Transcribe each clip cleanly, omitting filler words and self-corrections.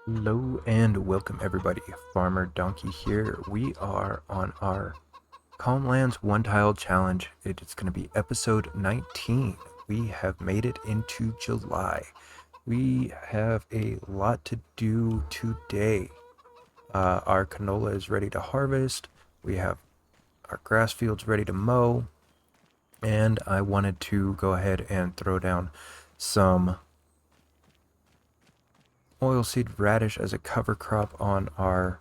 Hello and welcome everybody. Farmer Donkey here. We are on our Calmlands One Tile Challenge. It is going to be episode 19. We have made it into July. We have a lot to do today. Our canola is ready to harvest. We have our grass fields ready to mow. And I wanted to go ahead and throw down some oilseed radish as a cover crop on our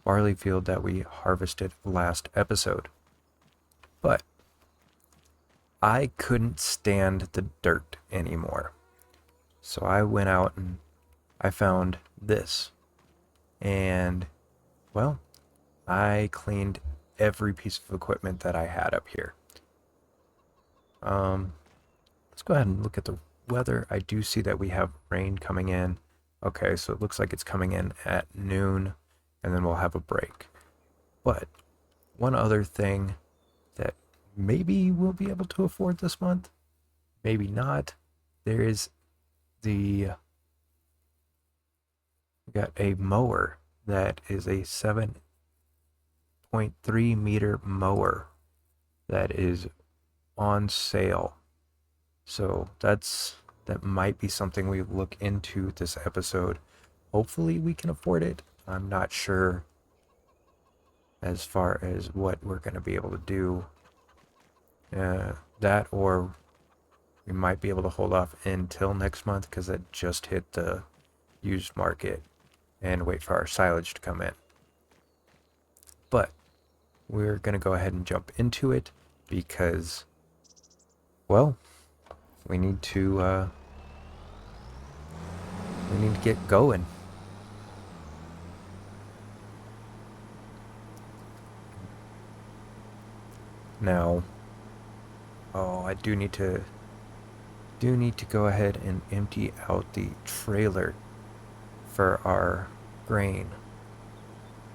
barley field that we harvested last episode. But I couldn't stand the dirt anymore. So I went out and I found this. And, well, I cleaned every piece of equipment that I had up here. Let's go ahead and look at the weather. I do see that we have rain coming in. Okay, so it looks like it's coming in at noon, and then we'll have a break. But one other thing that maybe we'll be able to afford this month, maybe not. There is we got a mower that is a 7.3 meter mower that is on sale. So that might be something we look into this episode. Hopefully we can afford it. I'm not sure as far as what we're going to be able to do. That or we might be able to hold off until next month because it just hit the used market and wait for our silage to come in. But we're going to go ahead and jump into it because, well, we need to get going. Now, I do need to go ahead and empty out the trailer for our grain.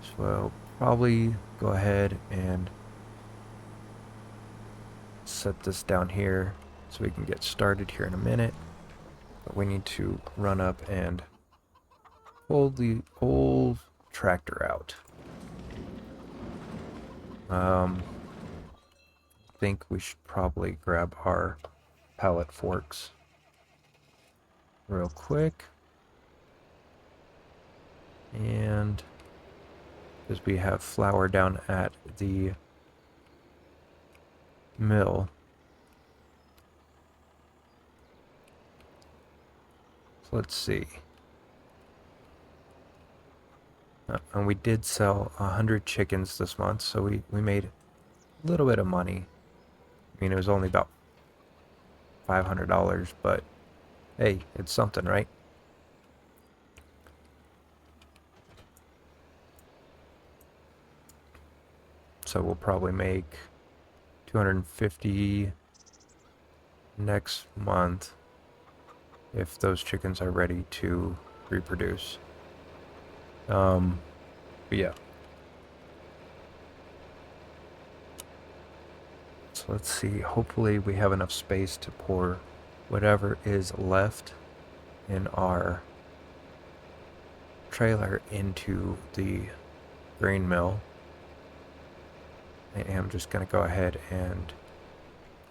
So I'll probably go ahead and set this down here so we can get started here in a minute. But we need to run up and pull the old tractor out. I think we should probably grab our pallet forks real quick. And because we have flour down at the mill. So let's see. And we did sell 100 chickens this month, so we made a little bit of money. I mean, it was only about $500, but hey, it's something, right? So we'll probably make 250 next month if those chickens are ready to reproduce. But yeah. So let's see, hopefully we have enough space to pour whatever is left in our trailer into the grain mill. I am just going to go ahead and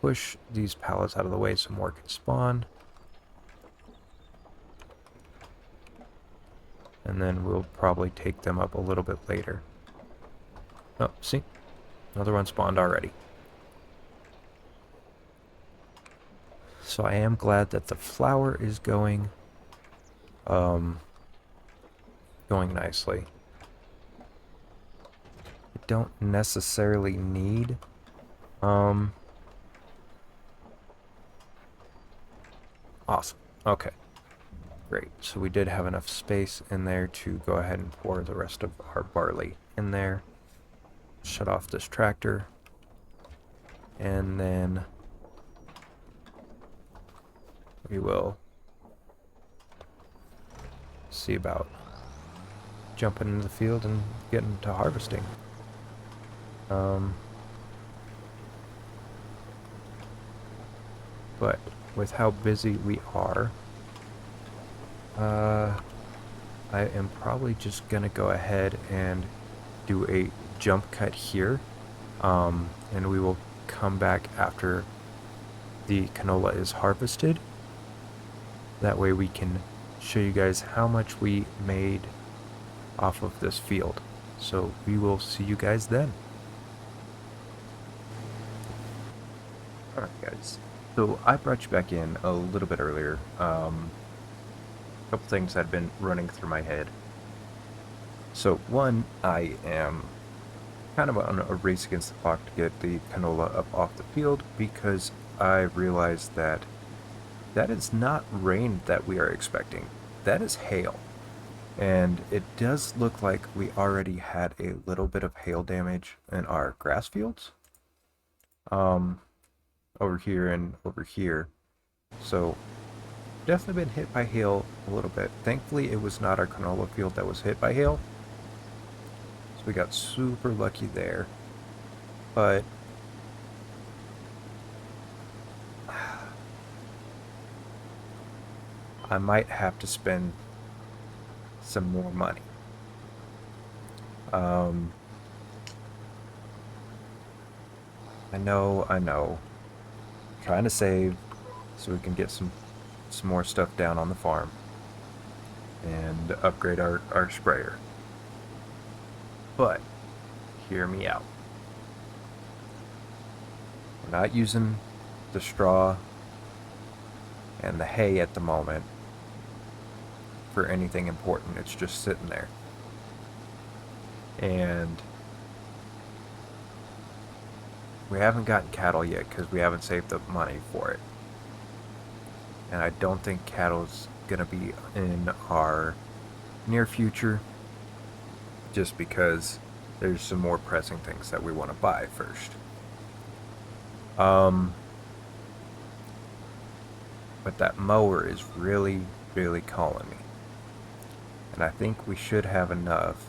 push these pallets out of the way so more can spawn. And then we'll probably take them up a little bit later. Oh, see? Another one spawned already. So I am glad that the flour is going nicely. I don't necessarily need awesome. Okay. Great. So we did have enough space in there to go ahead and pour the rest of our barley in there. Shut off this tractor. And then we will see about jumping into the field and getting to harvesting. But with how busy we are, I I am probably just gonna go ahead and do a jump cut here, and we will come back after the canola is harvested. That way we can show you guys how much we made off of this field. So we will see you guys then. Alright guys, so I brought you back in a little bit earlier. A couple things had been running through my head. So one, I am kind of on a race against the clock to get the canola up off the field, because I realized that that is not rain that we are expecting. That is hail. And it does look like we already had a little bit of hail damage in our grass fields. Over here and over here. So definitely been hit by hail a little bit. Thankfully it was not our canola field that was hit by hail. So we got super lucky there. But I might have to spend some more money. I know. Trying to save so we can get some more stuff down on the farm and upgrade our sprayer. But hear me out. We're not using the straw and the hay at the moment for anything important. It's just sitting there. And we haven't gotten cattle yet because we haven't saved the money for it. And I don't think cattle's gonna be in our near future, just because there's some more pressing things that we want to buy first. But that mower is really, really calling me. And I think we should have enough,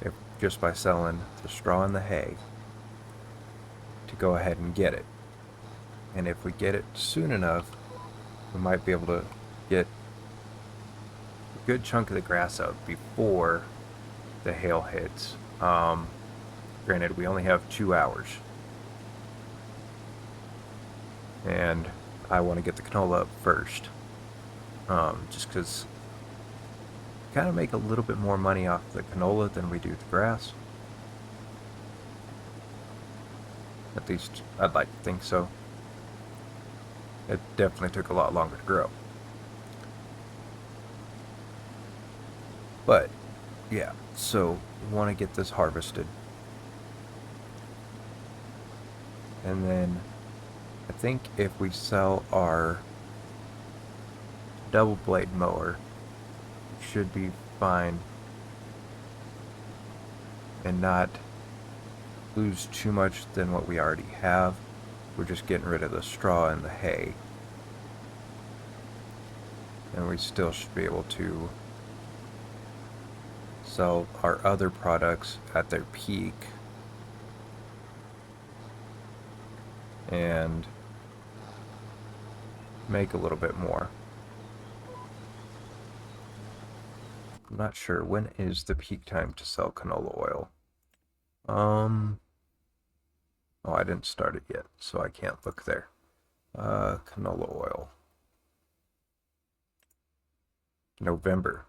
if just by selling the straw and the hay, to go ahead and get it. And if we get it soon enough, we might be able to get a good chunk of the grass out before the hail hits. Granted, we only have 2 hours. And I want to get the canola up first. Just because we kind of make a little bit more money off the canola than we do the grass. At least I'd like to think so. It definitely took a lot longer to grow. But yeah, so we want to get this harvested. And then I think if we sell our double blade mower, it should be fine and not lose too much than what we already have. We're just getting rid of the straw and the hay. And we still should be able to sell our other products at their peak and make a little bit more. I'm not sure, when is the peak time to sell canola oil? Oh, I didn't start it yet, so I can't look there. Canola oil. November.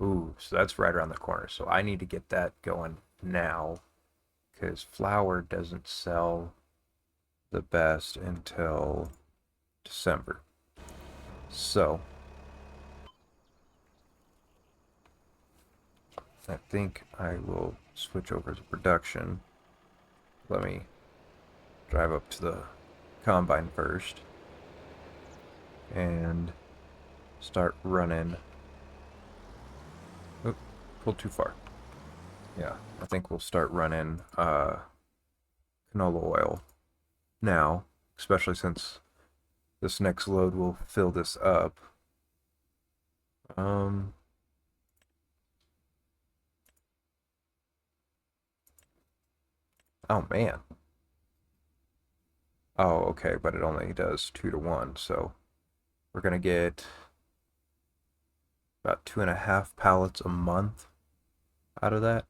Ooh, so that's right around the corner. So I need to get that going now, because flour doesn't sell the best until December. So I think I will switch over to production. Let me drive up to the combine first and start running. Oop, pulled too far. Yeah, I think we'll start running canola oil now, especially since this next load will fill this up. Oh man. Oh, okay, but it only does 2 to 1, so we're gonna get about 2.5 pallets a month out of that.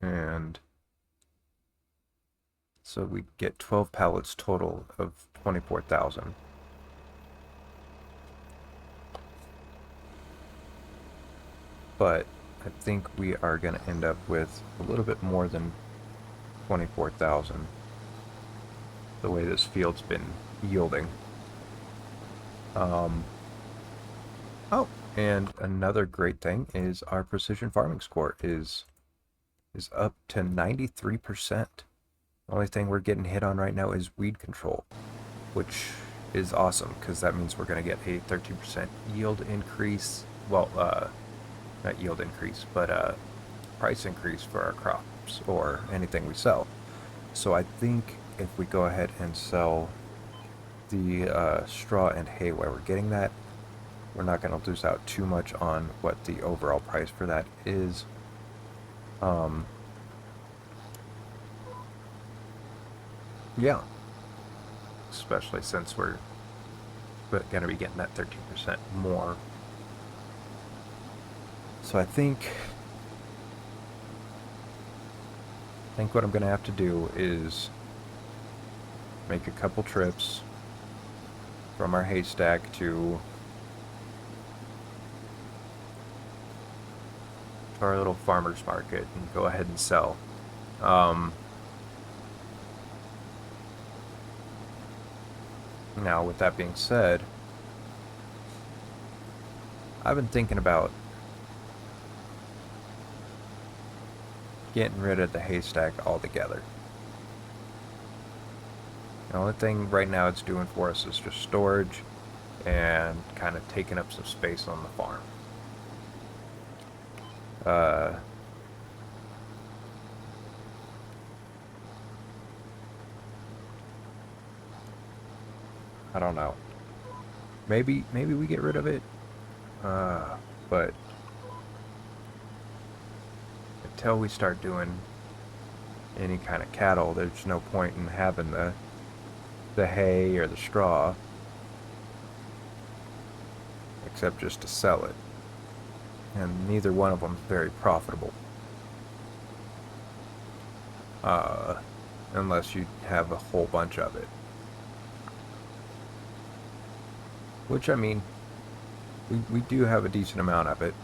And so we get 12 pallets total of 24,000. But I think we are going to end up with a little bit more than 24,000, the way this field's been yielding. Oh, and another great thing is our precision farming score is up to 93%. The only thing we're getting hit on right now is weed control, which is awesome because that means we're going to get a 13% yield increase. Well, not yield increase, but price increase for our crops or anything we sell. So I think if we go ahead and sell the straw and hay while we're getting that, we're not going to lose out too much on what the overall price for that is. Yeah, especially since we're going to be getting that 13% more. So I think what I'm going to have to do is make a couple trips from our haystack to our little farmer's market and go ahead and sell. Now, with that being said, I've been thinking about getting rid of the haystack altogether. The only thing right now it's doing for us is just storage and kind of taking up some space on the farm. I don't know. Maybe we get rid of it. But until we start doing any kind of cattle, there's no point in having the hay or the straw, except just to sell it. And neither one of them is very profitable. Unless you have a whole bunch of it. Which, I mean, we do have a decent amount of it.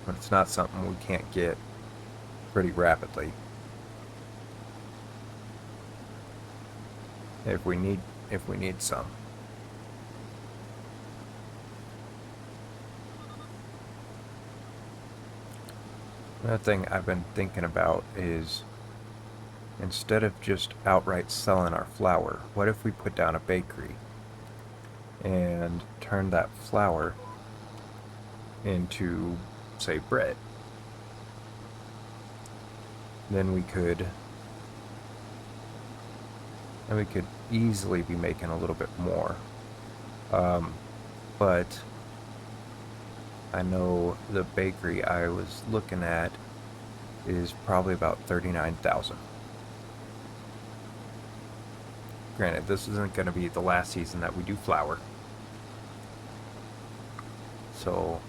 But it's not something we can't get pretty rapidly. If we need some. Another thing I've been thinking about is, instead of just outright selling our flour, what if we put down a bakery and turn that flour into, say, bread? Then we could easily be making a little bit more. But I know the bakery I was looking at is probably about 39,000. Granted, this isn't going to be the last season that we do flour. So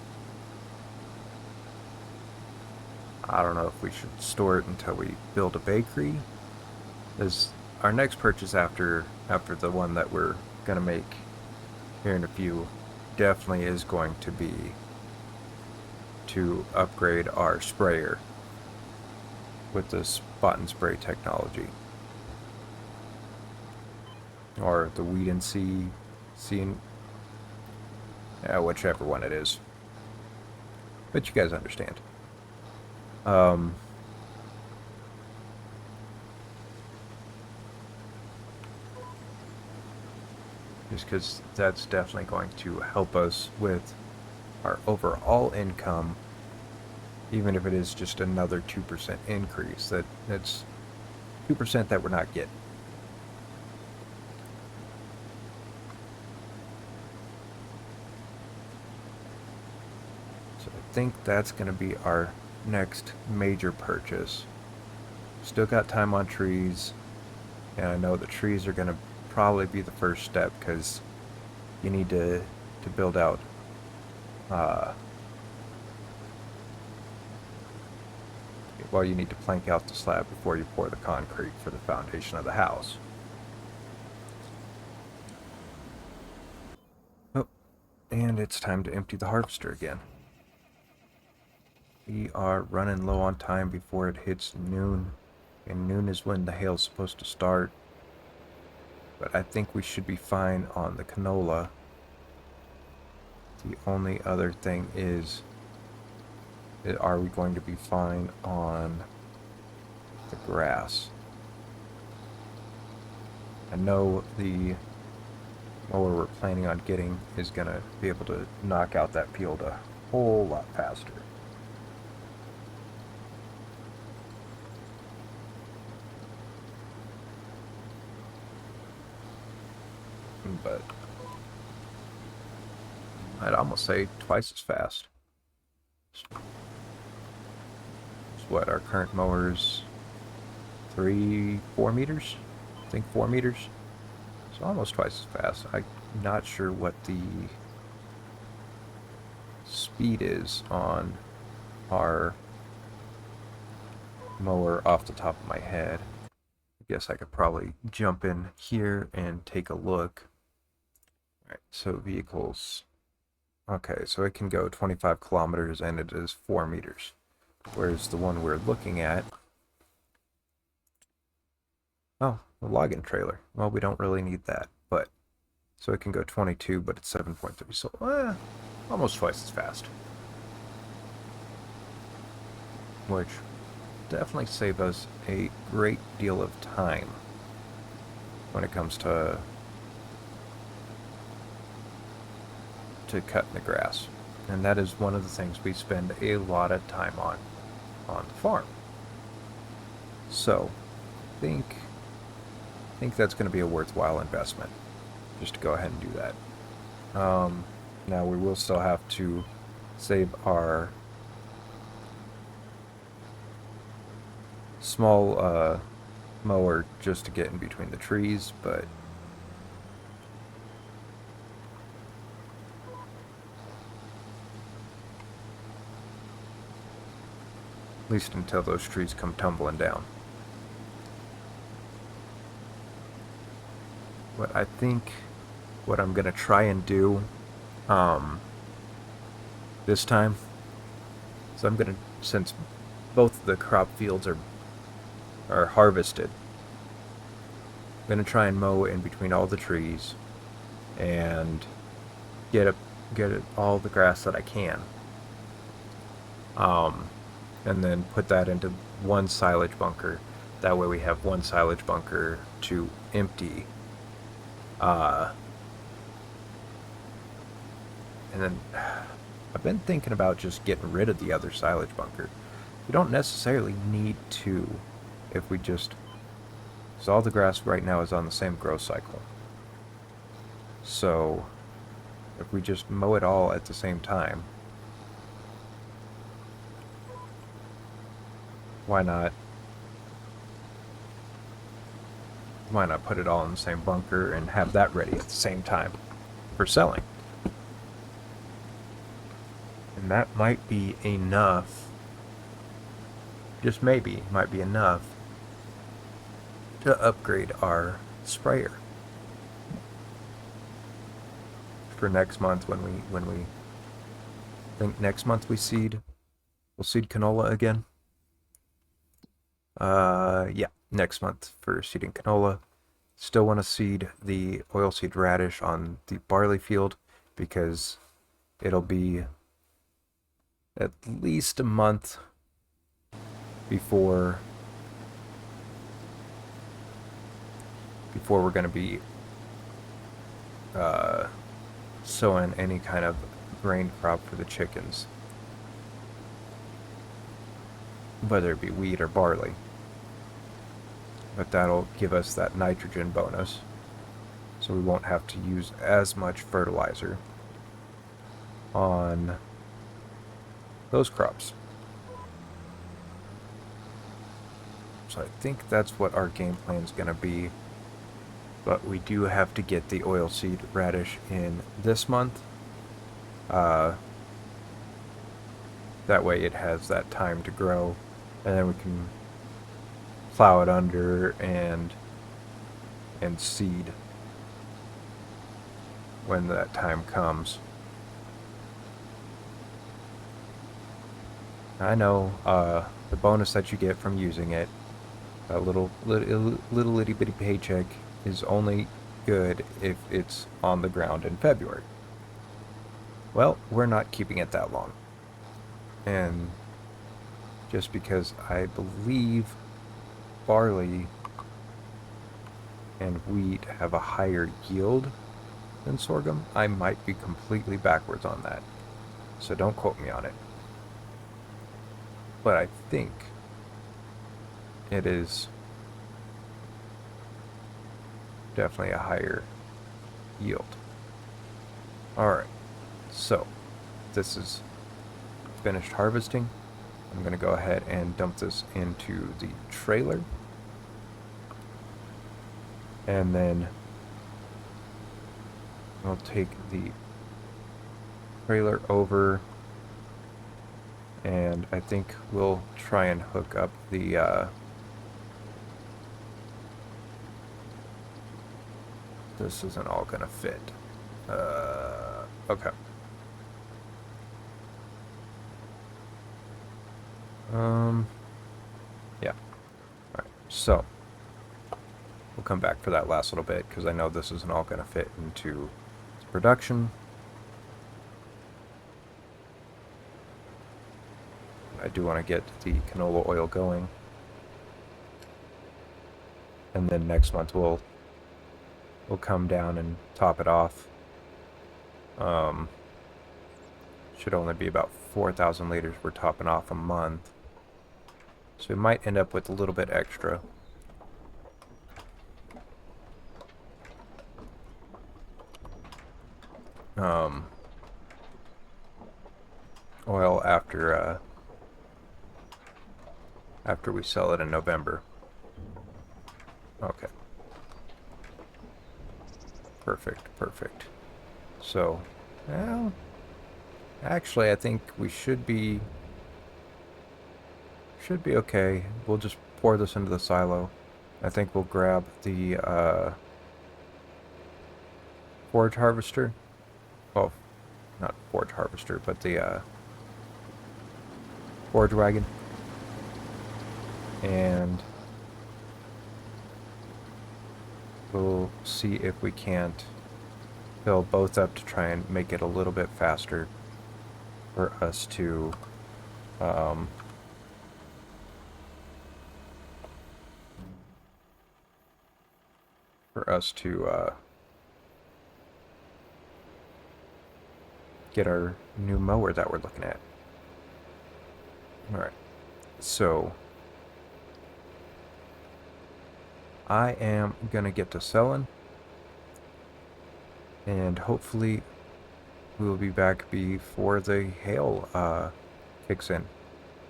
I don't know if we should store it until we build a bakery. This our next purchase after the one that we're going to make here in a few definitely is going to be to upgrade our sprayer with the spot and spray technology, or the weed and seed, whichever one it is. But you guys understand. Just because that's definitely going to help us with our overall income, even if it is just another 2% increase. That's 2% that we're not getting. So I think that's going to be our next major purchase. Still got time on trees, and I know the trees are going to probably be the first step, because you need to build out well, you need to plank out the slab before you pour the concrete for the foundation of the house. Oh, and it's time to empty the harvester again. We are running low on time before it hits noon, and noon is when the hail's supposed to start. But I think we should be fine on the canola. The only other thing is, are we going to be fine on the grass? I know the mower we're planning on getting is going to be able to knock out that field a whole lot faster. But I'd almost say twice as fast. It's what our current mower's 4 meters? I think 4 meters. So almost twice as fast. I'm not sure what the speed is on our mower off the top of my head. I guess I could probably jump in here and take a look. Alright, so vehicles. Okay, so it can go 25 kilometers and it is 4 meters. Whereas the one we're looking at... Oh, a logging trailer. Well, we don't really need that, but... So it can go 22, but it's 7.3, so almost twice as fast. Which definitely save us a great deal of time when it comes to cutting the grass. And that is one of the things we spend a lot of time on the farm. So, I think that's going to be a worthwhile investment, just to go ahead and do that. Now we will still have to save our small mower just to get in between the trees, but at least until those trees come tumbling down. But I think what I'm going to try and do this time, so I'm going to, since both the crop fields are harvested, I'm going to try and mow in between all the trees and get all the grass that I can. And then put that into one silage bunker. That way we have one silage bunker to empty. And then I've been thinking about just getting rid of the other silage bunker. We don't necessarily need to, if we just... So all the grass right now is on the same growth cycle. So if we just mow it all at the same time, why not put it all in the same bunker and have that ready at the same time for selling? And that might be enough, just maybe, might be enough to upgrade our sprayer for next month when we think next month we'll seed canola again. Yeah, next month for seeding canola. Still want to seed the oilseed radish on the barley field because it'll be at least a month before we're going to be sowing any kind of grain crop for the chickens, whether it be wheat or barley. But that'll give us that nitrogen bonus, so we won't have to use as much fertilizer on those crops. So I think that's what our game plan is going to be but we do have to get the oilseed radish in this month. That way it has that time to grow, and then we can plow it under and seed when that time comes. I know the bonus that you get from using it, a little itty bitty paycheck, is only good if it's on the ground in February. Well, we're not keeping it that long. And just because I believe barley and wheat have a higher yield than sorghum, I might be completely backwards on that. So don't quote me on it. But I think it is definitely a higher yield. Alright, so this is finished harvesting. I'm going to go ahead and dump this into the trailer. And then I'll take the trailer over, and I think we'll try and hook up the this isn't all gonna fit. Okay. Yeah. Alright, so we'll come back for that last little bit, because I know this isn't all gonna fit into production. I do want to get the canola oil going. And then next month we'll come down and top it off. Should only be about 4,000 liters we're topping off a month. So we might end up with a little bit extra. Oil after we sell it in November. Okay. Perfect. So, well, actually, I think we should be okay. We'll just pour this into the silo. I think we'll grab the forage harvester. Well, not forage harvester, but the forage wagon. And we'll see if we can't fill both up to try and make it a little bit faster for us to get our new mower that we're looking at. Alright, so I am gonna get to selling, and hopefully we'll be back before the hail kicks in.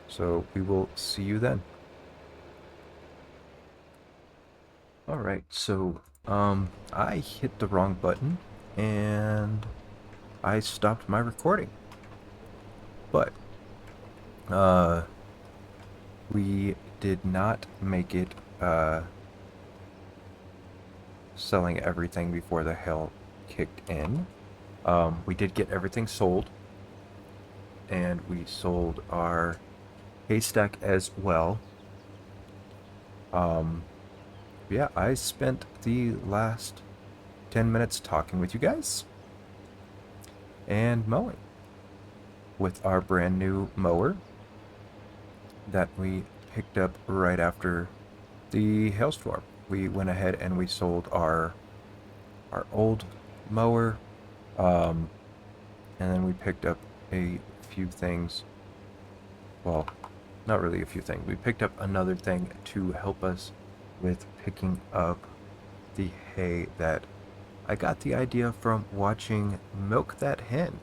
So we will see you then. Alright, so I hit the wrong button and I stopped my recording. But we did not make it selling everything before the hail kicked in. We did get everything sold, and we sold our haystack as well. Yeah, I spent the last 10 minutes talking with you guys and mowing with our brand new mower that we picked up right after the hailstorm. We went ahead and we sold our old mower, and then we picked up a few things. Well, not really a few things. We picked up another thing to help us with picking up the hay that I got the idea from watching Milk That Hen,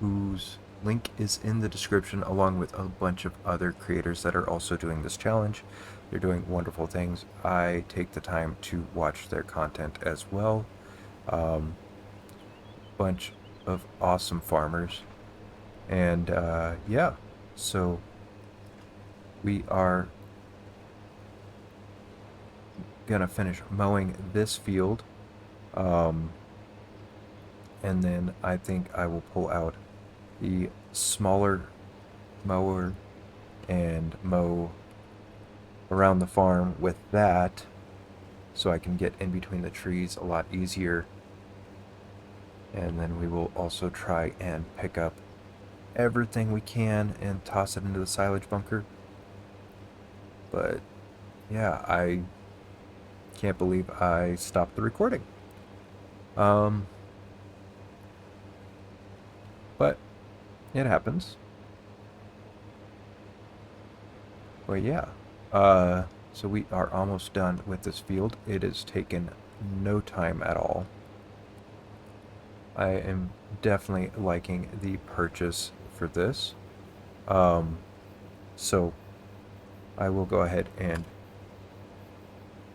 whose Link is in the description, along with a bunch of other creators that are also doing this challenge. They're doing wonderful things. I take the time to watch their content as well. Bunch of awesome farmers. And yeah, so we are gonna finish mowing this field. And then I think I will pull out the smaller mower and mow around the farm with that, so I can get in between the trees a lot easier. And then we will also try and pick up everything we can and toss it into the silage bunker. But yeah, I can't believe I stopped the recording. But it happens. But yeah, so we are almost done with this field. It has taken no time at all. I am definitely liking the purchase for this. So I will go ahead and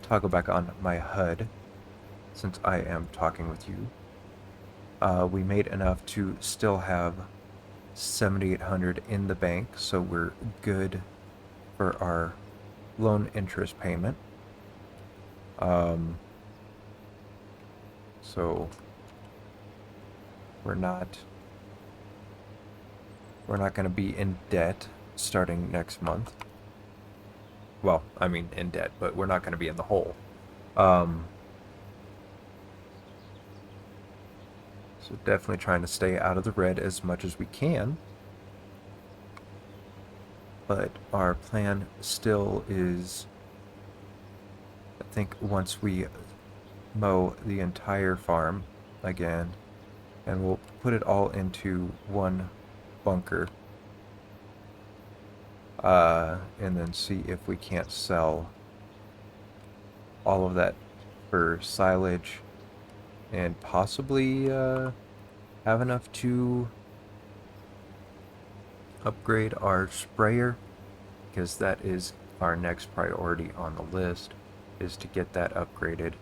toggle back on my HUD since I am talking with you. We made enough to still have 7,800 in the bank, so we're good for our loan interest payment. So we're not going to be in debt starting next month. Well, I mean in debt, but we're not going to be in the hole. So definitely trying to stay out of the red as much as we can. But our plan still is, I think once we mow the entire farm again, and we'll put it all into one bunker, and then see if we can't sell all of that for silage and possibly have enough to upgrade our sprayer, because that is our next priority on the list, is to get that upgraded.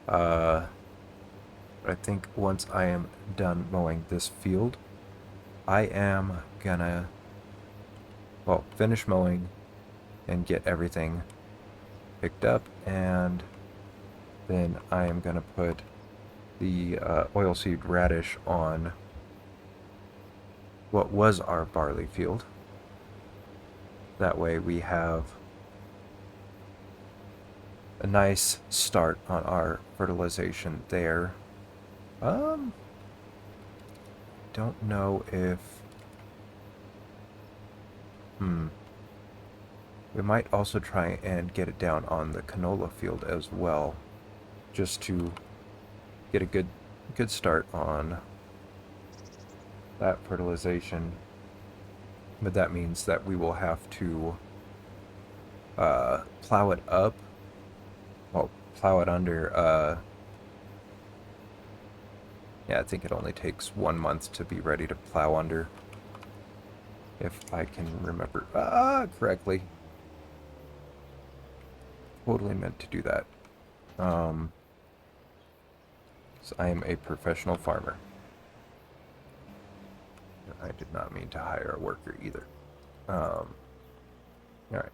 But I think once I am done mowing this field, I am gonna, well, finish mowing and get everything picked up, and then I am gonna put the oilseed radish on what was our barley field. That way we have a nice start on our fertilization there. Don't know if we might also try and get it down on the canola field as well, just to get a good start on that fertilization. But that means that we will have to plow it up, well, plow it under, yeah, I think it only takes 1 month to be ready to plow under, if I can remember correctly. Totally meant to do that. So I am a professional farmer. I did not mean to hire a worker either. All right.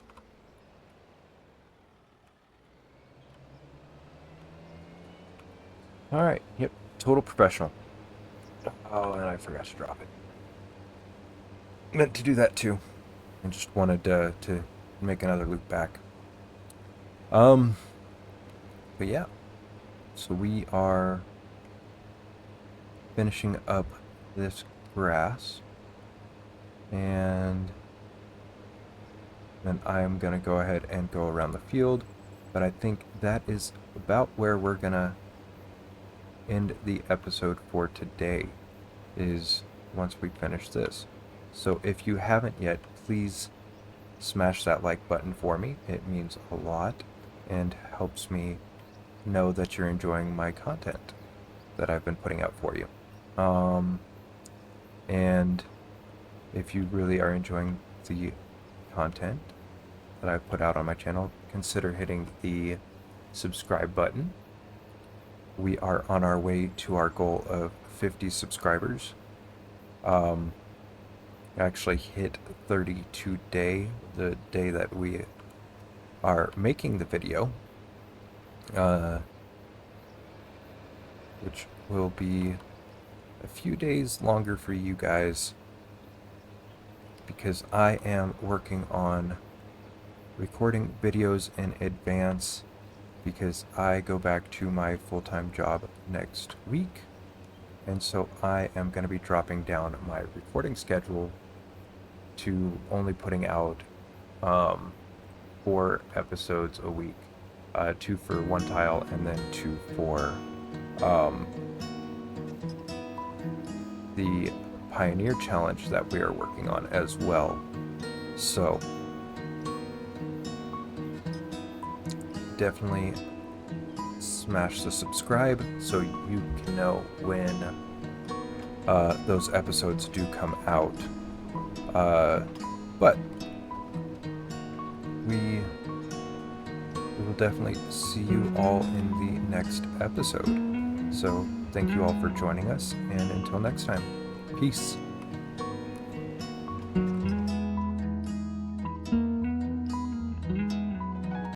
All right. Yep. Total professional. Oh, and I forgot to drop it. Meant to do that too. I just wanted to make another loop back. But yeah. So we are finishing up this grass, and then I'm gonna go ahead and go around the field. But I think that is about where we're gonna end the episode for today, is once we finish this. So if you haven't yet, please smash that like button for me. It means a lot and helps me know that you're enjoying my content that I've been putting out for you. And If you really are enjoying the content that I put out on my channel, consider hitting the subscribe button. We are on our way to our goal of 50 subscribers. Actually hit 30 today, the day that we are making the video, which will be a few days longer for you guys because I am working on recording videos in advance because I go back to my full-time job next week, and so I am going to be dropping down my recording schedule to only putting out 4 episodes a week, 2 for one tile and then 2 for the Pioneer Challenge that we are working on as well. So definitely smash the subscribe so you can know when those episodes do come out. But we will definitely see you all in the next episode. So thank you all for joining us, and until next time, peace.